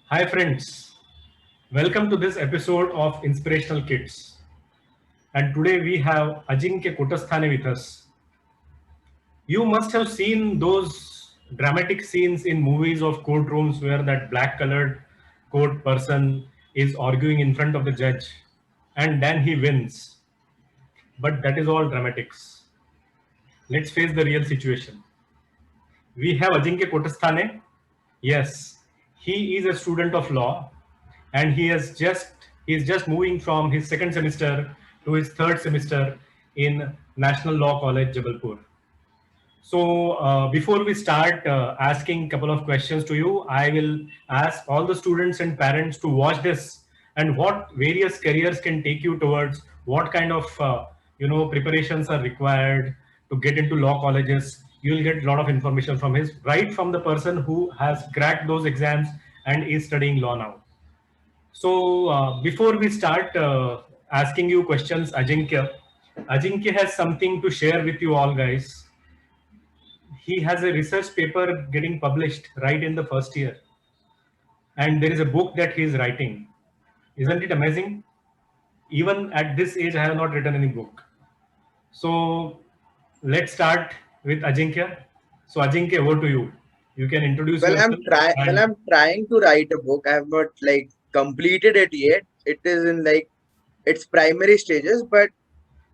Hi, friends. Welcome to this episode of Inspirational Kids. And today we have Ajinkya Kotasthane with us. You must have seen those dramatic scenes in movies of courtrooms where that black colored court person is arguing in front of the judge and then he wins. But that is all dramatics. Let's face the real situation. We have Ajinkya Kotasthane. Yes, he is a student of law, and he is just moving from his second semester to his third semester in National Law College, Jabalpur. So before we start asking a couple of questions to you, I will ask all the students and parents to watch this and what various careers can take you towards, what kind of preparations are required to get into law colleges. You will get a lot of information from his right from the person who has cracked those exams and is studying law now. So before we start asking you questions, Ajinkya has something to share with you all, guys. He has a research paper getting published right in the first year, and there is a book that he is writing. Isn't it amazing? Even at this age, I have not written any book. So let's start with Ajinkya. So Ajinkya, over to you. You can introduce Well, yourself and I'm trying to write a book. I have not like completed it yet. It is in like its primary stages, but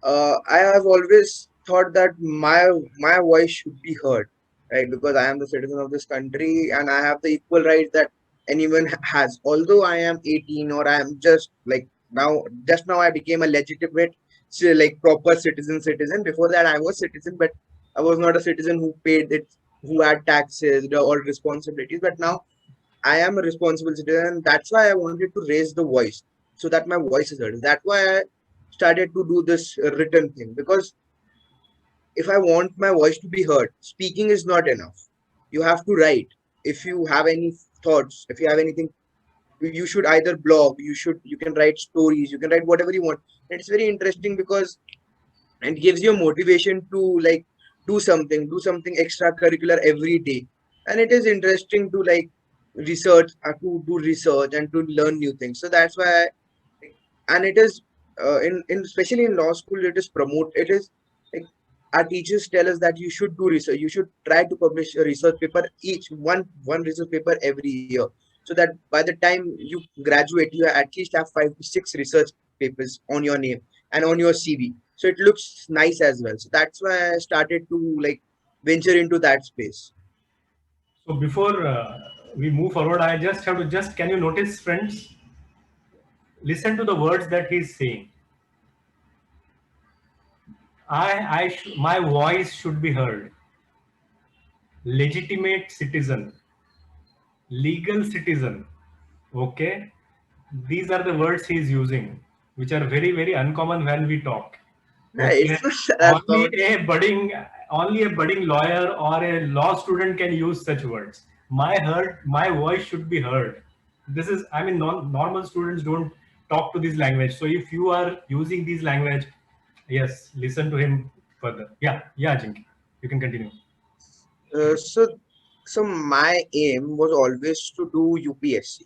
I have always thought that my voice should be heard, right? Because I am the citizen of this country and I have the equal rights that anyone has. Although I am 18 or I am just now I became a legitimate, like proper citizen. Before that, I was citizen, but I was not a citizen who paid it, who had taxes or responsibilities. But now I am a responsible citizen. That's why I wanted to raise the voice so that my voice is heard. That's why I started to do this written thing, because if I want my voice to be heard, speaking is not enough. You have to write. If you have any thoughts, if you have anything, you should either blog, you can write stories, you can write whatever you want. And it's very interesting because it gives you a motivation to like do something extracurricular every day. And it is interesting to like to do research and to learn new things. So that's why and it is in especially in law school it is promote it is like our teachers tell us that you should do research, you should try to publish a research paper, each one research paper every year, so that by the time you graduate you at least have 5 to 6 research papers on your name and on your CV, so it looks nice as well. So that's why I started to like venture into that space. so before we move forward, I just have to just can you notice, friends? Listen to the words that he's saying. My voice should be heard. Legitimate citizen, legal citizen. Okay, these are the words he is using, which are very very uncommon when we talk. No, Okay, it's not that only common. a budding only a budding lawyer or a law student can use such words. My voice should be heard. This is, I mean, normal students don't talk to this language. So if you are using this language, yes, listen to him further. Yeah, Jinky, you can continue. Uh, so, so my aim was always to do UPSC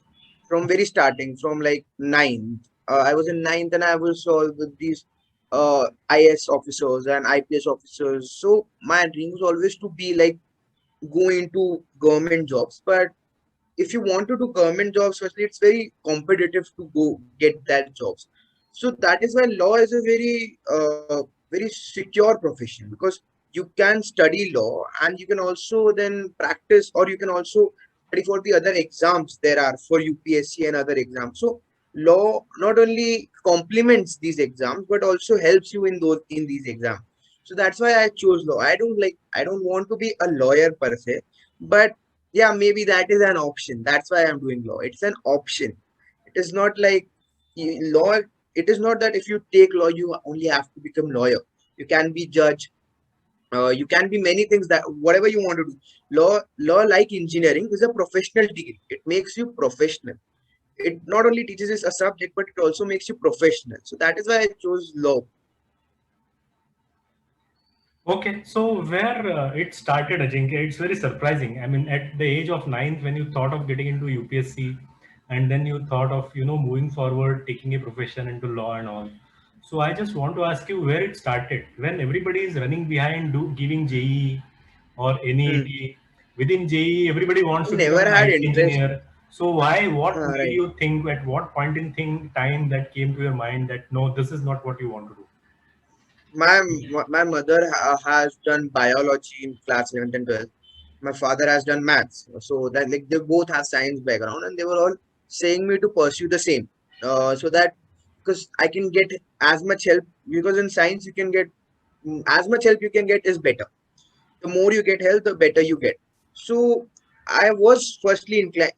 from very starting, from like ninth. I was in ninth, and I was all with these IS officers and IPS officers. So my dream was always to be like go into government jobs. But if you want to do government jobs, firstly, it's very competitive to go get that jobs. So that is why law is a very secure profession, because you can study law and you can also then practice, or you can also study for the other exams there are for UPSC and other exams. So law not only complements these exams but also helps you in these exams. So that's why I chose law. I don't want to be a lawyer per se, but yeah, maybe that is an option. That's why I'm doing law. It's an option. It is not like law. it is not that if you take law, you only have to become lawyer. You can be judge. You can be many things, that whatever you want to do. Law, like engineering, is a professional degree. It makes you professional. It not only teaches us a subject, but it also makes you professional. So that is why I chose law. Okay, so where it started, Ajinkya, it's very surprising. I mean, at the age of ninth, when you thought of getting into UPSC, and then you thought of, moving forward, taking a profession into law and all. So I just want to ask you where it started. When everybody is running behind giving JEE or Hmm. NEET, within JEE, everybody wants I to become never an had IT interest. engineer. So why? What made Right. you think? At what point in time that came to your mind that no, this is not what you want to do? My mother has done biology in class 11th and 12th. My father has done maths. So that, like, they both have science background, and they were all saying me to pursue the same. So that, because I can get as much help, because in science you can get as much help you can get is better. The more you get help, the better you get. So I was firstly inclined,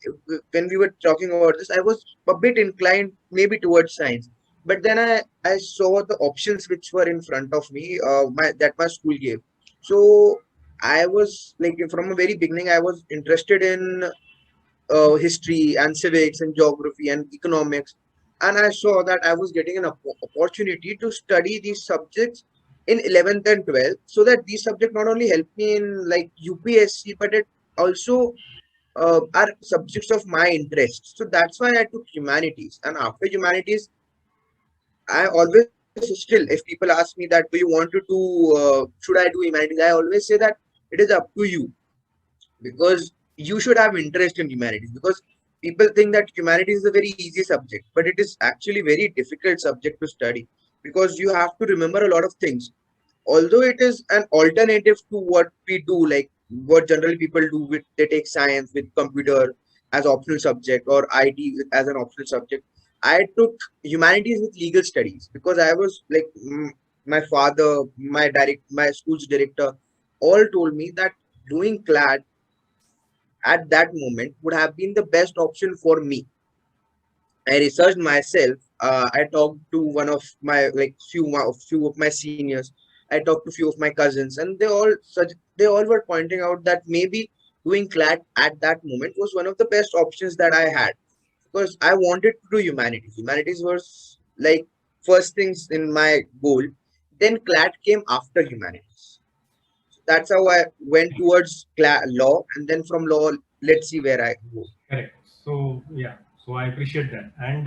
when we were talking about this, I was a bit inclined maybe towards science. But then I saw the options which were in front of me, that my school gave. So I was like, from a very beginning, I was interested in history and civics and geography and economics. And I saw that I was getting an opportunity to study these subjects in 11th and 12th, so that these subjects not only help me in like UPSC, but it also are subjects of my interest. So that's why I took humanities. And after humanities, I always still, if people ask me that, do you want to do, should I do humanities? I always say that it is up to you, because you should have interest in humanities, because people think that humanities is a very easy subject, but it is actually very difficult subject to study, because you have to remember a lot of things. Although it is an alternative to what we do, like what generally people do, with they take science with computer as optional subject, or IT as an optional subject. I took humanities with legal studies, because I was like, my father, my school's director, all told me that doing CLAD at that moment would have been the best option for me. I researched myself. I talked to one of my, like, few of my seniors. I talked to few of my cousins, and they all were pointing out that maybe doing CLAT at that moment was one of the best options that I had, because I wanted to do humanities. Humanities was like first things in my goal. Then CLAT came after humanities. That's how I went towards law, and then from law, let's see where I go. Correct. So yeah, so I appreciate that. And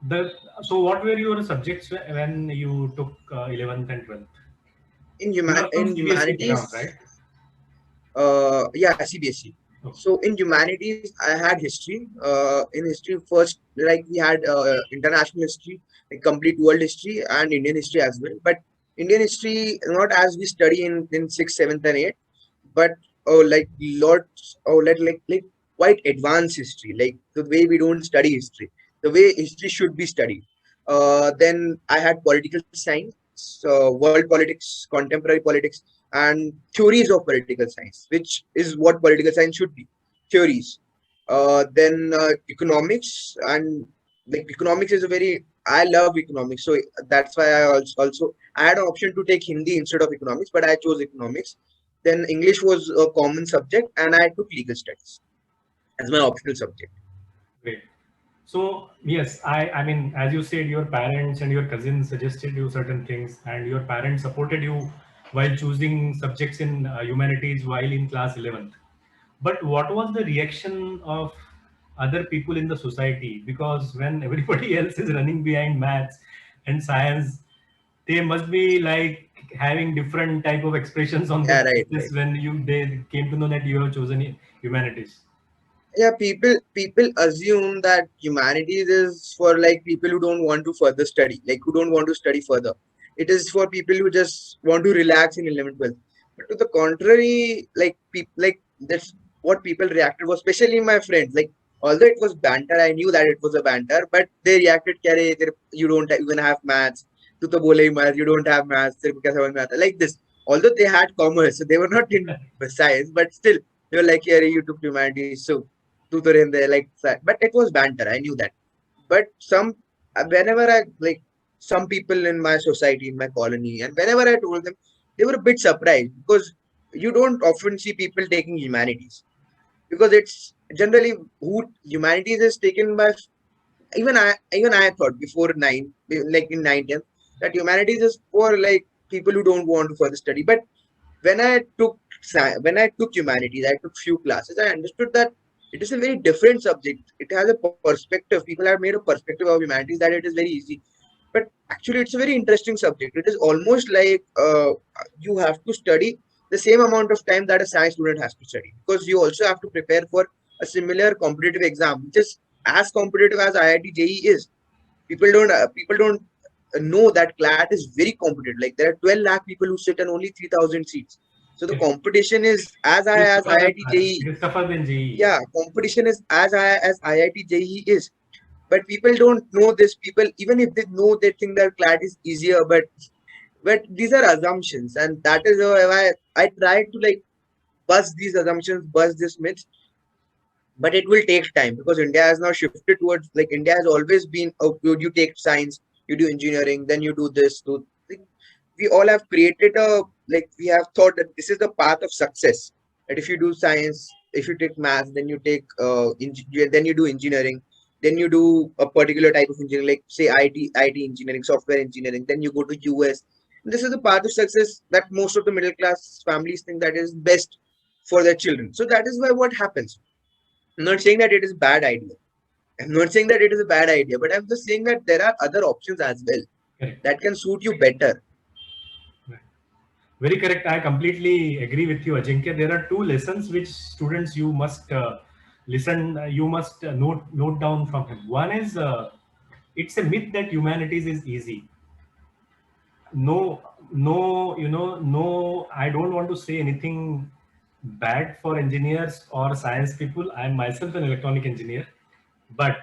the so what were your subjects when you took 11th and 12th? You are from In CBSE background, humanities, right? yeah, CBSE. Oh, So in humanities, I had history. In history, first, like, we had international history, like complete world history, and Indian history as well. But Indian history, not as we study in sixth, seventh, and eighth, but like lots, like quite advanced history, like the way we don't study history, the way history should be studied. Then I had political science, world politics, contemporary politics, and theories of political science, which is what political science should be, theories. Then economics, and like economics is a very, I love economics, so that's why I also I had an option to take Hindi instead of economics, but I chose economics. Then English was a common subject, and I took legal studies as my optional subject. great. So yes, I mean, as you said, your parents and your cousins suggested you certain things, and your parents supported you while choosing subjects in humanities while in class 11th. But what was the reaction of other people in the society? Because when everybody else is running behind maths and science, they must be like having different type of expressions on Yeah, their right, faces right. when they came to know that you have chosen humanities. Yeah, people assume that humanities is for like people who don't want to further study, like who don't want to study further. It is for people who just want to relax in 11th, 12th. But to the contrary, like people, like that's what people reacted was, especially my friends. Like, although it was banter, I knew that it was a banter, but they reacted, "Kare, you don't even have maths. Tu to bole hi maths. You don't have maths. Tere ko kaise samajh mein aata?" Like this. Although they had commerce, so they were not in science, but still they were like, "Kare, you took humanities, so." Tu to rehne de," like that. But it was banter. I knew that. But some whenever I like some people in my society, in my colony, and whenever I told them, they were a bit surprised because you don't often see people taking humanities because it's generally who humanities is taken by even I thought before like in 9th that humanities is for like people who don't want to further study. But when when I took humanities, I took few classes. I understood that it is a very different subject. It has a perspective. People have made a perspective of humanities that it is very easy, but actually it's a very interesting subject. It is almost like you have to study the same amount of time that a science student has to study because you also have to prepare for a similar competitive exam, which is as competitive as IIT JEE is. People don't know that CLAT is very competitive. Like there are 12 lakh people who sit and only 3,000 seats. So the Correct. competition is as It high is as tougher than IIT JEE. it is tougher than JEE. Yeah, competition is as high as IIT JEE is. But people don't know this. People, even if they know, they think that CLAT is easier. But these are assumptions, and that is why I try to like bust these assumptions, bust these myths. But it will take time because India has now shifted towards like India has always been you take science, you do engineering, then you do this. Do like, we all have created a like we have thought that this is the path of success. That if you do science, if you take math, then you take then you do engineering, then you do a particular type of engineering, like say IT engineering, software engineering. Then you go to US. This is the path of success that most of the middle class families think that is best for their children. So that is why what happens. I'm not saying that it is a bad idea. I'm not saying that it is a bad idea, but I'm just saying that there are other options as well Correct. that can suit you better. Right. Very correct. I completely agree with you, Ajinkya. There are two lessons which students you must listen. You must note down from him. One is it's a myth that humanities is easy. No, no, no. I don't want to say anything bad for engineers or science people. I am myself an electronic engineer, but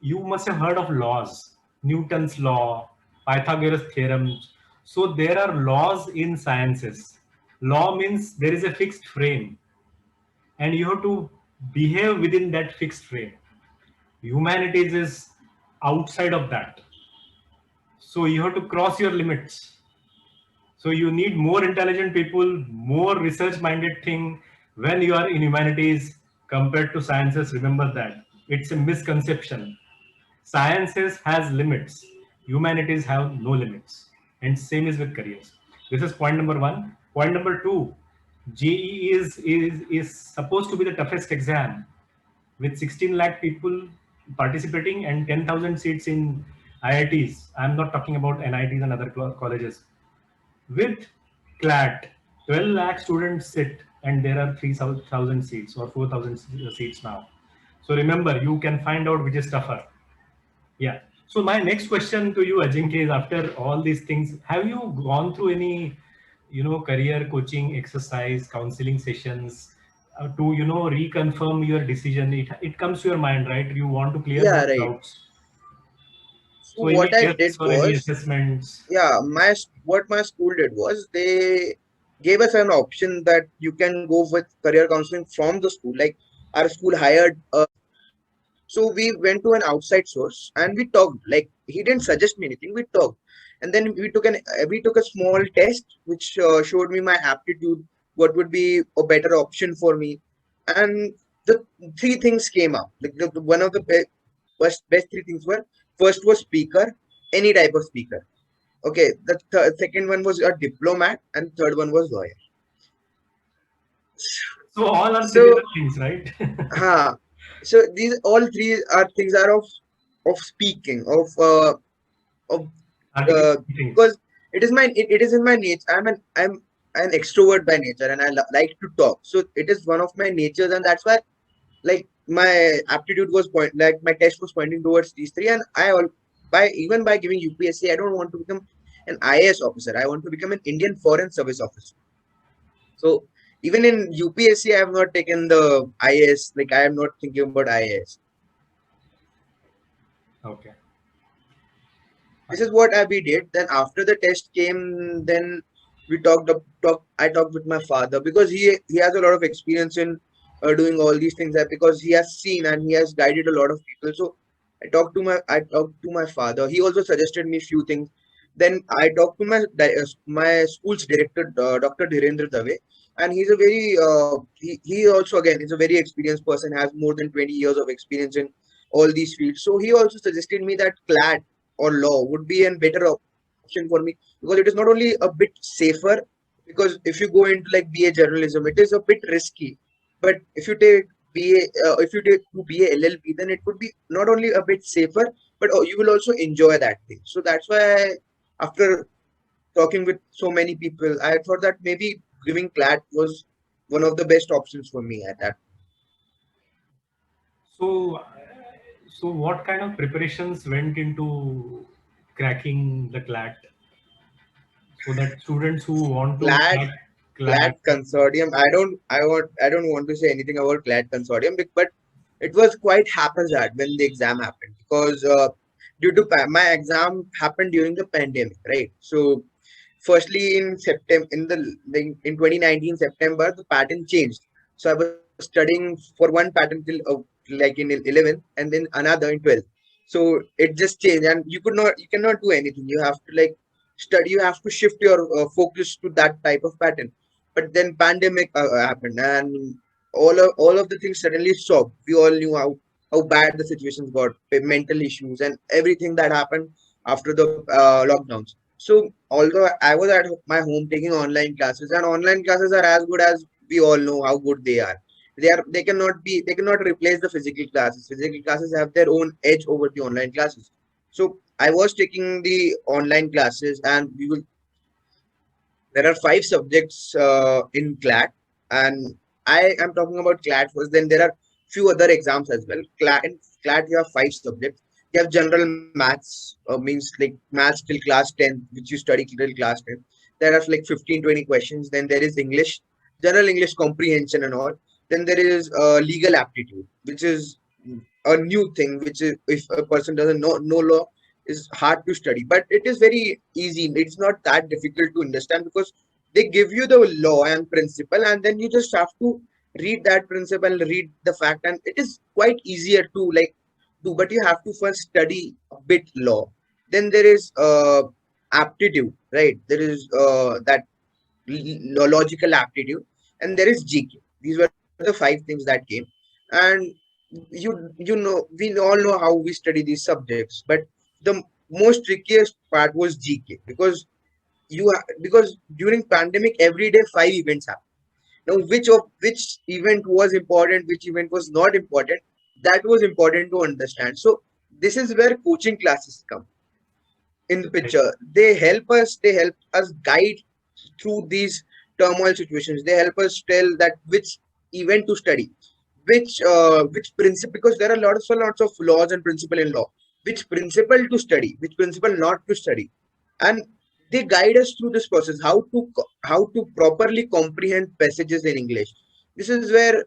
you must have heard of laws, Newton's law, Pythagoras theorems. So there are laws in sciences. Law means there is a fixed frame, and you have to behave within that fixed frame. Humanities is outside of that, so you have to cross your limits. So you need more intelligent people, more research minded thing when you are in humanities compared to sciences. Remember that it's a misconception. Sciences has limits, humanities have no limits, and same is with careers. This is point number one. Point number two, GE is supposed to be the toughest exam with 16 lakh people participating and 10,000 seats in IITs. I'm not talking about NITs and other colleges. With CLAT, 12 lakh students sit and there are 3,000 seats or 4,000 seats now. So remember, you can find out which is tougher. Yeah. So my next question to you, Ajinkya, is after all these things, have you gone through any, career coaching exercise, counseling sessions to, reconfirm your decision? It comes to your mind, right? You want to clear Yeah, those right. doubts. So So what any I did tests or any was, assessments? yeah, what my school did was they gave us an option that you can go with career counseling from the school. Like our school hired so we went to an outside source and we talked. Like he didn't suggest me anything. We talked, and then we took a small test which showed me my aptitude, what would be a better option for me, and the three things came up. Like one of the best three things were first was speaker, any type of speaker. Okay, the second one was a diplomat, and third one was lawyer. So all are So, similar things, right? huh. So these all three are things are of speaking of Articulate things. because it is in my nature. I'm an extrovert by nature, and I like to talk. So it is one of my natures, and that's why like my aptitude was like my test was pointing towards these three, and I all by even by giving UPSC, I don't want to become an IAS officer. I want to become an Indian Foreign Service officer. So even in UPSC, I have not taken the IAS. Like I am not thinking about IAS. Okay. This is what we did. Then after the test came, then we I talked with my father because he has a lot of experience in doing all these things. That because he has seen and he has guided a lot of people. So I talked to my father. He also suggested me few things. Then I talked to my school's director, Dr. Dhirendra Dave, and he's a very he also again is a very experienced person, has more than 20 years of experience in all these fields. So he also suggested me that CLAT or law would be a better option for me, because it is not only a bit safer, because if you go into like BA journalism, it is a bit risky. But if you take if you take to BA LLB, then it would be not only a bit safer, but you will also enjoy that thing. So that's why, after talking with so many people, I thought that maybe giving CLAT was one of the best options for me at that. So, so what kind of preparations went into cracking the CLAT so that students who want to CLAT crack CLAT CLAT, consortium. I don't want to say anything about CLAT consortium, but it was quite haphazard when the exam happened, because due to my exam happened during the pandemic, right? So firstly, in September, in 2019 September, the pattern changed. So I was studying for one pattern till like in 11th, and then another in 12th. So it just changed, and you cannot do anything. You have to like study. You have to shift your focus to that type of pattern. But then pandemic happened, and all of the things suddenly stopped. We all knew how bad the situations got, mental issues, and everything that happened after the lockdowns. So although I was at my home taking online classes, and online classes are as good as we all know how good they are. They cannot replace the physical classes. Physical classes have their own edge over the online classes. So I was taking the online classes, and there are 5 subjects in CLAT, and I am talking about CLAT first. Then there are few other exams as well. In CLAT you have 5 subjects. You have general maths, means like maths till class 10, which you study till class 10. There are like 15-20 questions. Then there is English, general English comprehension and all. Then there is legal aptitude, which is a new thing, which is, if a person doesn't know law, is hard to study, but it is very easy. It's not that difficult to understand, because they give you the law and principle, and then you just have to read that principle, read the fact, and it is quite easier to like do. But you have to first study a bit law. Then there is aptitude, right? There is that logical aptitude, and there is GK. These were the 5 things that came, and we all know how we study these subjects, but the most trickiest part was GK, because during pandemic every day 5 events happen. Now, which event was important, which event was not important, that was important to understand. So this is where coaching classes come in the right? picture. They help us guide through these turmoil situations. They help us tell that which event to study, which principle, because there are lots of laws and principle in law, which principle to study, which principle not to study. And they guide us through this process, how to properly comprehend passages in English. This is where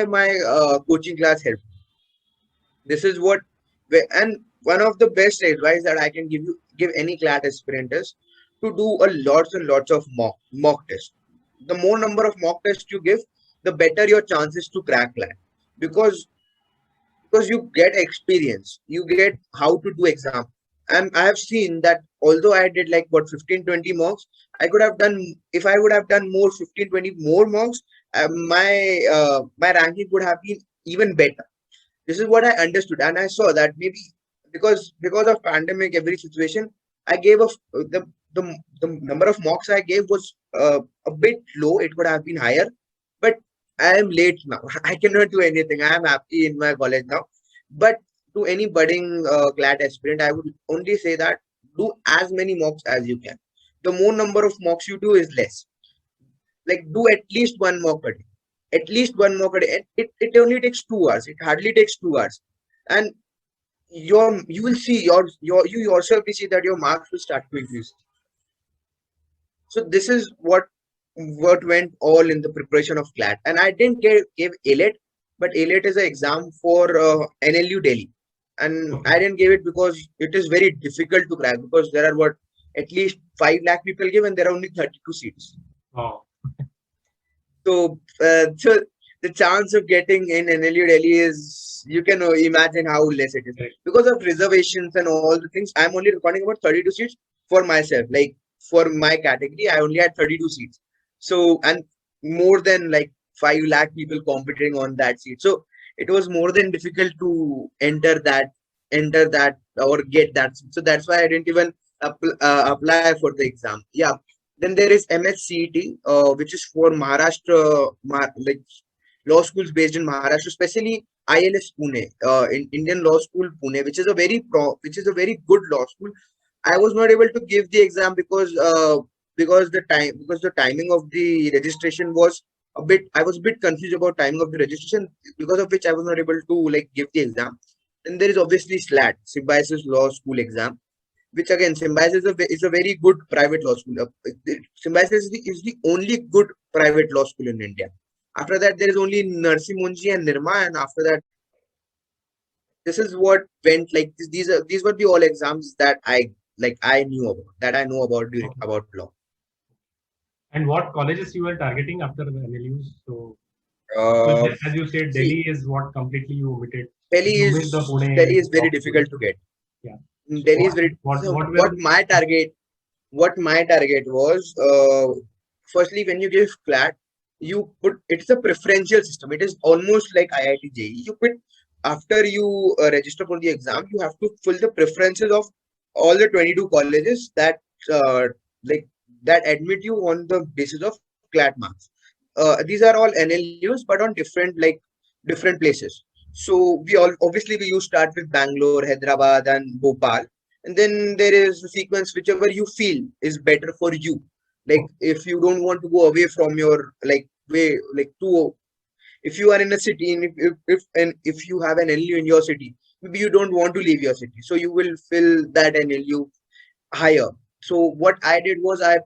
my coaching class helped. This is what and one of the best advice that I can give any CLAT aspirant is to do a lots and lots of mock tests. The more number of mock tests you give, the better your chances to crack CLAT, because you get experience, you get how to do exam. And I have seen that although I did like what 15-20 mocks, I could have done, if I would have done more 15-20 more mocks, my ranking would have been even better. This is what I understood, and I saw that maybe because of pandemic, every situation, I gave the number of mocks I gave was a bit low. It could have been higher, but I am late now. I cannot do anything. I am happy in my college now. But to any budding CLAT aspirant, I would only say that do as many mocks as you can. The more number of mocks you do is less. Like, do at least one mock a day. At least one mock a day. And it only takes 2 hours. It hardly takes 2 hours. And you will see you yourself will see that your marks will start to increase. So this is what went all in the preparation of CLAT. And I didn't give ALET, but ALET is an exam for NLU Delhi. And I Okay. didn't give it because it is very difficult to crack, because there are at least 5 lakh people give, and there are only 32 seats. Wow. So the chance of getting in NLU Delhi is, you can imagine how less it is. Correct. Because of reservations and all the things, I'm only recording about 32 seats for myself. Like for my category, I only had 32 seats. So, and more than like 5 lakh people competing on that seat. So it was more than difficult to enter that or get that. So that's why I didn't even apply for the exam. Yeah. Then there is MSCET, which is for Maharashtra, like law schools based in Maharashtra, especially ILS Pune, in Indian Law School Pune, which is a very good law school. I was not able to give the exam because the timing of the registration was a bit. I was a bit confused about timing of the registration, because of which I was not able to like give the exam. Then there is obviously SLAT, Symbiosis Law School exam, which again Symbiosis is a very good private law school. Symbiosis is the only good private law school in India. After that, there is only Narsi Munji and Nirma, and after that, this is what went like. These were the all exams that I knew about, that I know about during Okay. about law. And what colleges you were targeting after the NLUs? So, Uh, as you said, see, Delhi is what completely you omitted. Delhi You missed the is Pune Delhi is very law school. difficult to get. Yeah. So Delhi is very. So what were what my target was, firstly, when you give CLAT, you put, it's a preferential system. It is almost like IIT JEE. You put, after you register for the exam, you have to fill the preferences of all the 22 colleges that like that admit you on the basis of CLAT marks. These are all NLUs, but on different places. So we all obviously we use start with Bangalore, Hyderabad, and Bhopal, and then there is a sequence whichever you feel is better for you. Like if you don't want to go away from your way, like to, if you are in a city, and if you have an NLU in your city, maybe you don't want to leave your city, so you will fill that NLU higher. So what I did was, I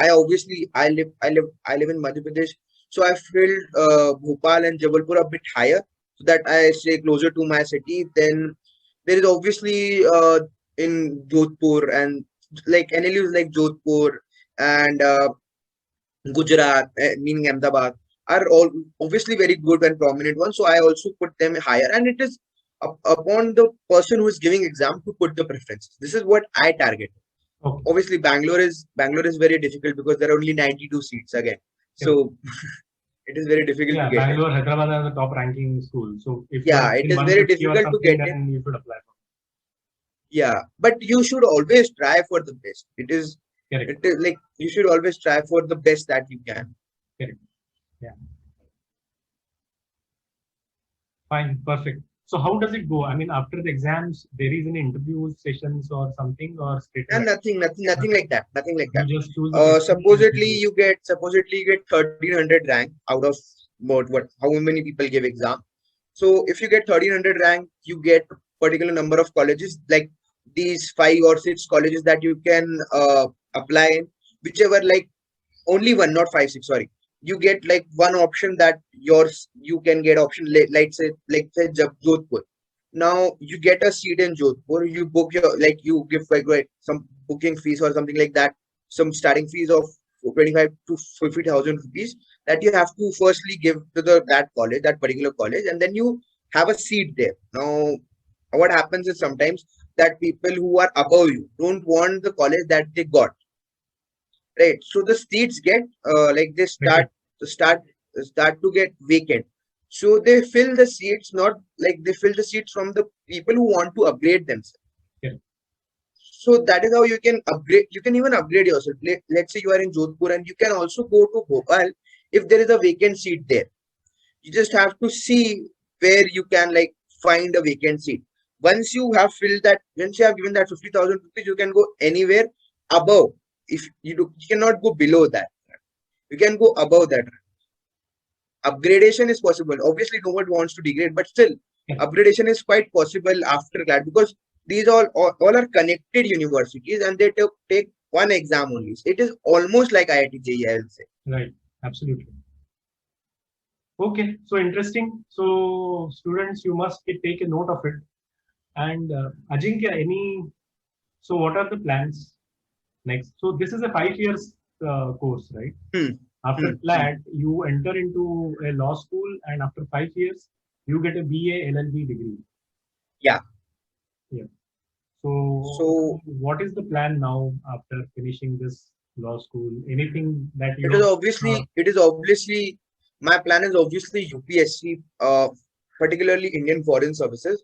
obviously I live in Madhya Pradesh, so I filled Bhopal and Jabalpur a bit higher, so that I stay closer to my city. Then there is obviously in Jodhpur, and like NLUs like Jodhpur and Gujarat, meaning Ahmedabad, are all obviously very good and prominent ones. So I also put them higher, and it is upon the person who is giving exam to put the preferences. This is what I target. okay. Obviously, Bangalore is very difficult because there are only 92 seats again. Correct. So it is very difficult to Yeah, get in. Bangalore, Hyderabad are the top ranking schools. So if you are Yeah, it in is very 150 or difficult to something, get in. then you should apply for Yeah, but you should always try for the best. it. Correct. It is like you should always try for the best that you can. Correct. Yeah. Fine. Perfect. So how does it go? I mean, after the exams, there is an interview sessions or something, or straight And away nothing like that. Nothing like you that. just choose the question and Supposedly you get 1300 rank out of what how many people give exam. So if you get 1300 rank, you get particular number of colleges, like these 5 or 6 colleges that you can apply in, whichever, like only one, not 5 6, sorry. You get like one option that you can get option, like say Jodhpur. Now you get a seat in Jodhpur, you book your, like you give like some booking fees or something like that, some starting fees of 25 to 50,000 rupees, that you have to firstly give to that college, that particular college, and then you have a seat there. Now what happens is sometimes that people who are above you don't want the college that they got, right? So the seats get like they vacant. start to get vacant. So they fill the seats, not like they fill the seats from the people who want to upgrade themselves. Yeah. So that is how you can upgrade. You can even upgrade yourself. Let's say you are in Jodhpur, and you can also go to Bhopal if there is a vacant seat there. You just have to see where you can like find a vacant seat. Once you have given that 50,000 rupees, you can go anywhere above. If you cannot go below that. You can go above that. Upgradation is possible. Obviously, no one wants to degrade, but still, Yeah. upgradation is quite possible after that, because these all are connected universities, and they take one exam only. So it is almost like IIT JEE, I will say. Right. Absolutely. Okay. So interesting. So students, you must take a note of it. And Ajinkya, so what are the plans next? So this is a 5 years course, right? After Hmm. that, you enter into a law school, and after 5 years, you get a BA LLB degree. Yeah. Yeah. So, So what is the plan now after finishing this law school? Anything that it is uh, obviously my plan is obviously UPSC, particularly Indian Foreign Services.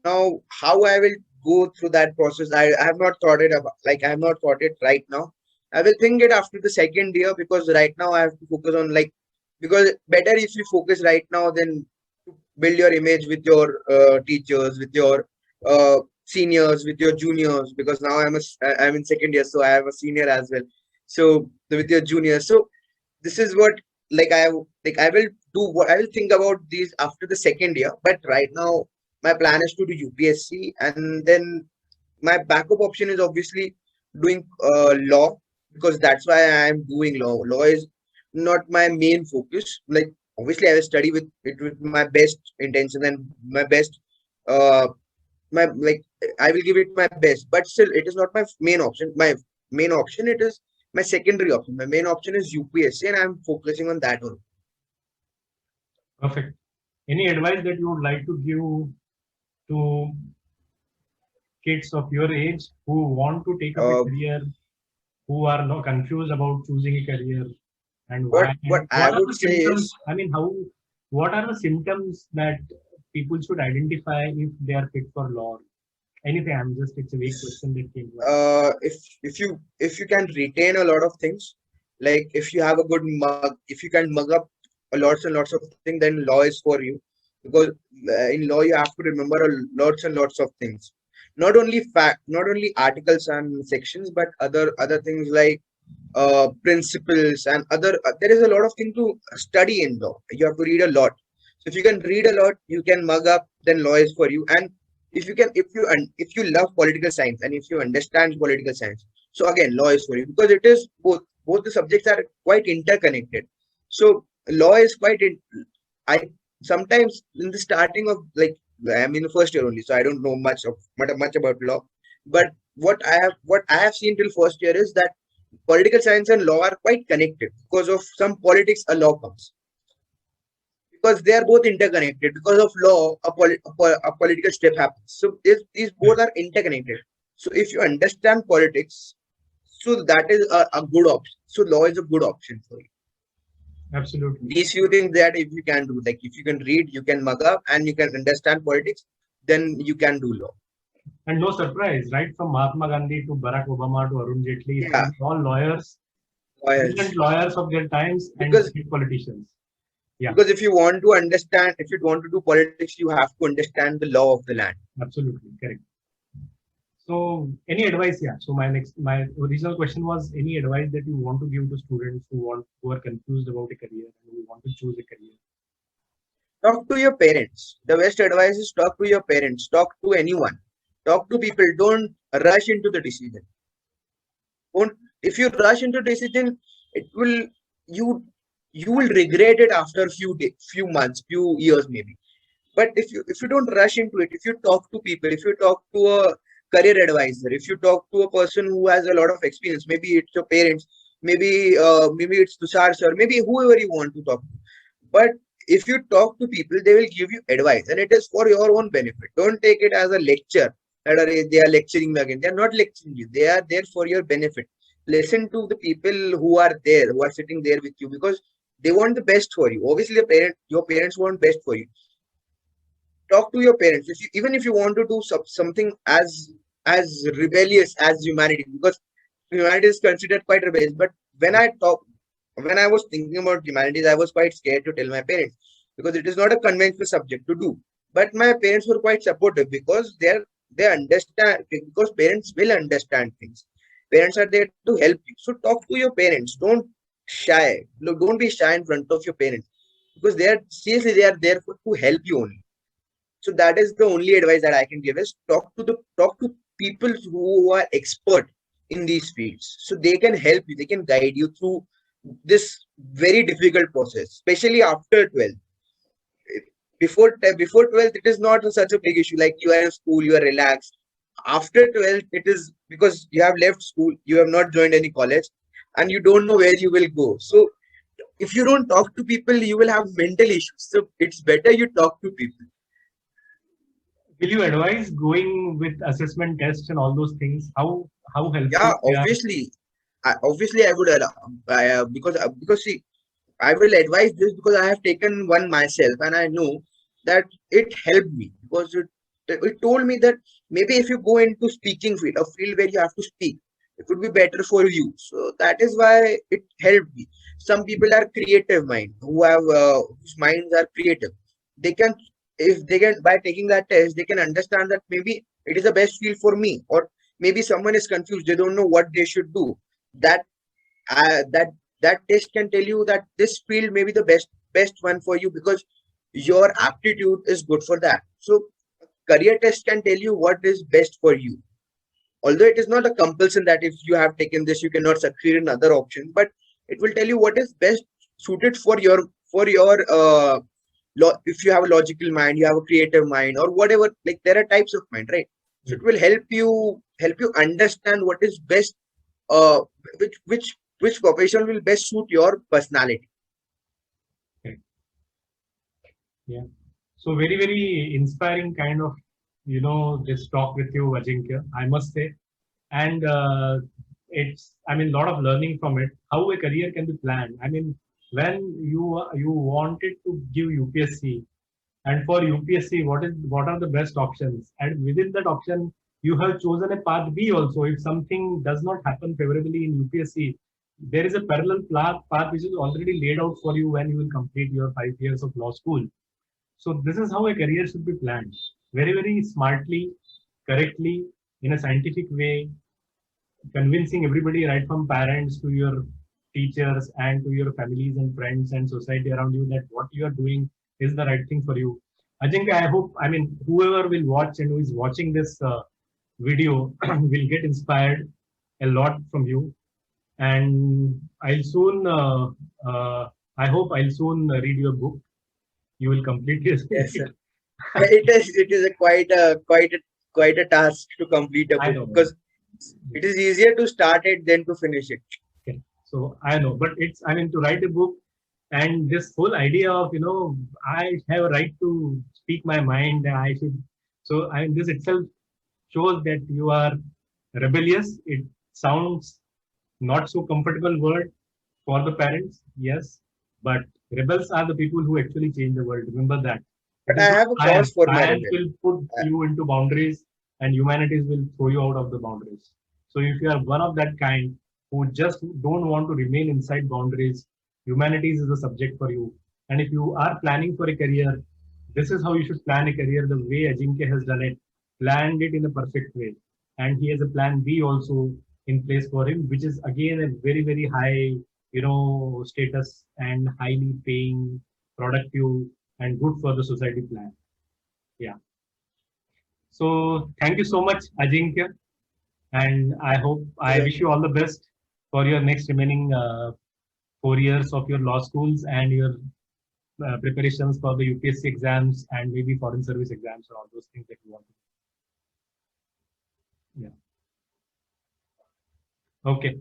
Now, how I will go through that process, I have not thought it about, like I have not thought it right now. I will think it after the second year, because right now I have to focus on, like, because better if you focus right now, then to build your image with your teachers, with your seniors, with your juniors, because now I'm in second year, so I have a senior as well. So with your juniors, so this is what, like I will do what I will think about these after the second year. But right now my plan is to do UPSC, and then my backup option is obviously doing law, because that's why I am doing law. Law is not my main focus. Like, obviously I will study with it with my best intention and my best uh my like I will give it my best, but still it is not my main option. My main option, it is my secondary option. My main option is UPSC, and I'm focusing on that one. perfect? Any advice that you would like to give to kids of your age who want to take up a Uh, career, who are not confused about choosing a career, and what why, what and I what are would the say symptoms? is, I mean, what are the symptoms that people should identify if they are fit for law? Anything? It's a vague question that came to my mind. if you can retain a lot of things, like if you have a good mug, if you can mug up a lots and lots of things, then law is for you, because in law you have to remember lots and lots of things, not only articles and sections, but other things like principles and other. There is a lot of thing to study in law. You have to read a lot. So if you can read a lot, you can mug up. Then law is for you. And if you love political science and if you understand political science, so again law is for you, because it is both the subjects are quite interconnected. So law is I sometimes in the starting of, like, I'm in the first year only, so I don't know much about law. But what I have seen till first year is that political science and law are quite connected. Because of some politics, a law comes, because they are both interconnected. Because of law, a political step happens. So these both Correct. are interconnected. So if you understand politics, so that is a good option. So law is a good option for you. Absolutely. These few things that if you can do, like if you can read, you can mug up, and you can understand politics, then you can do law. And no surprise, right? From Mahatma Gandhi to Barack Obama to Arun Jaitley, Yeah, all lawyers, brilliant lawyers. lawyers of their times and because great politicians. Yeah, because if you want to do politics, you have to understand the law of the land. absolutely correct. So, any advice? Yeah. So, my original question was any advice that you want to give to students who are confused about a career and who want to choose a career? Talk to your parents. The best advice is talk to your parents. Talk to anyone. Talk to people. Don't rush into the decision. Don't, if you rush into decision, it will you you will regret it after few months, few years maybe. But if you don't rush into it, if you talk to people, if you talk to a career advisor, if you talk to a person who has a lot of experience, maybe it's your parents, maybe it's Tushar sir, maybe whoever you want to talk to. But if you talk to people, they will give you advice, and it is for your own benefit. Don't take it as a lecture that they are lecturing me again. They are not lecturing you. They are there for your benefit. Listen to the people who are there, who are sitting there with you, because they want the best for you. Obviously, your parents want best for you. Talk to your parents. Even if you want to do something as rebellious as humanity, because humanity is considered quite rebellious. But when I was thinking about humanities, I was quite scared to tell my parents, because it is not a conventional subject to do. But my parents were quite supportive, because they understand, because parents will understand things. Parents are there to help you. So talk to your parents. Don't shy. Look, don't be shy in front of your parents, because they are there to help you only. So that is the only advice that I can give, is talk to people who are expert in these fields, so they can help you, they can guide you through this very difficult process, especially after 12th. Before 12th, it is not such a big issue. Like, you are in school, you are relaxed. After 12th, it is because you have left school, you have not joined any college, and you don't know where you will go. So if you don't talk to people, you will have mental issues. So it's better you talk to people. Will you advise going with assessment tests and all those things? How helpful Yeah, they are? obviously, I would allow, because see, I will advise this because I have taken one myself and I know that it helped me because it told me that maybe if you go into speaking field, a field where you have to speak, it would be better for you. So that is why it helped me. Some people are creative mind who have whose minds are creative. They can, if they can, by taking that test, they can understand that maybe it is the best field for me, or maybe someone is confused. They don't know what they should do. That that that test can tell you that this field may be the best one for you because your aptitude is good for that. So career test can tell you what is best for you, although it is not a compulsion that if you have taken this you cannot succeed in other options, but it will tell you what is best suited for your if you have a logical mind, you have a creative mind, or whatever, like there are types of mind, right? So it will help you understand what is best, uh which profession will best suit your personality. Okay. Yeah. So very, very inspiring kind of, this talk with you, Ajinkya, I must say. And it's, I mean, a lot of learning from it, how a career can be planned. I mean, when you wanted to give UPSC, and for UPSC, what are the best options? And within that option, you have chosen a path B also. If something does not happen favorably in UPSC, there is a parallel path which is already laid out for you when you will complete your 5 years of law school. So this is how a career should be planned. Very, very smartly, correctly, in a scientific way, convincing everybody, right from parents to your teachers and to your families and friends and society around you, that what you are doing is the right thing for you. I hope, I mean, whoever will watch and who is watching this video will get inspired a lot from you. And I hope I'll soon read your book. You will complete it. Yes, sir. It is a quite a task to complete a I book know. because it is easier to start it than to finish it. Okay. So I know, but it's, I mean, to write a book and this whole idea of, I have a right to speak my mind. I should. So I mean, this itself shows that you are rebellious. It sounds not so comfortable word for the parents, yes, but rebels are the people who actually change the world. Remember that. It But is I not have a cause science. for my Science rebel. will put Uh, you into boundaries and humanities will throw you out of the boundaries. So if you are one of that kind who just don't want to remain inside boundaries, humanities is the subject for you. And if you are planning for a career, this is how you should plan a career the way Ajinkya has done it, planned it in a perfect way. And he has a plan B also in place for him, which is again a very, very high, status and highly paying, productive, and good for the society plan. Yeah. So thank you so much, Ajinkya. And I so wish you all the best for your next remaining 4 years of your law schools and your preparations for the UPSC exams and maybe foreign service exams or all those things that you want to do. Yeah. Okay.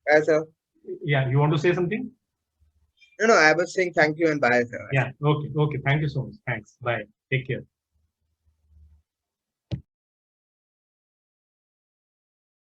as a Yeah. You want to say something? no, I was saying thank you and bye, sir. Yeah. Okay. Okay. Thank you so much. Thanks. Bye. Take care.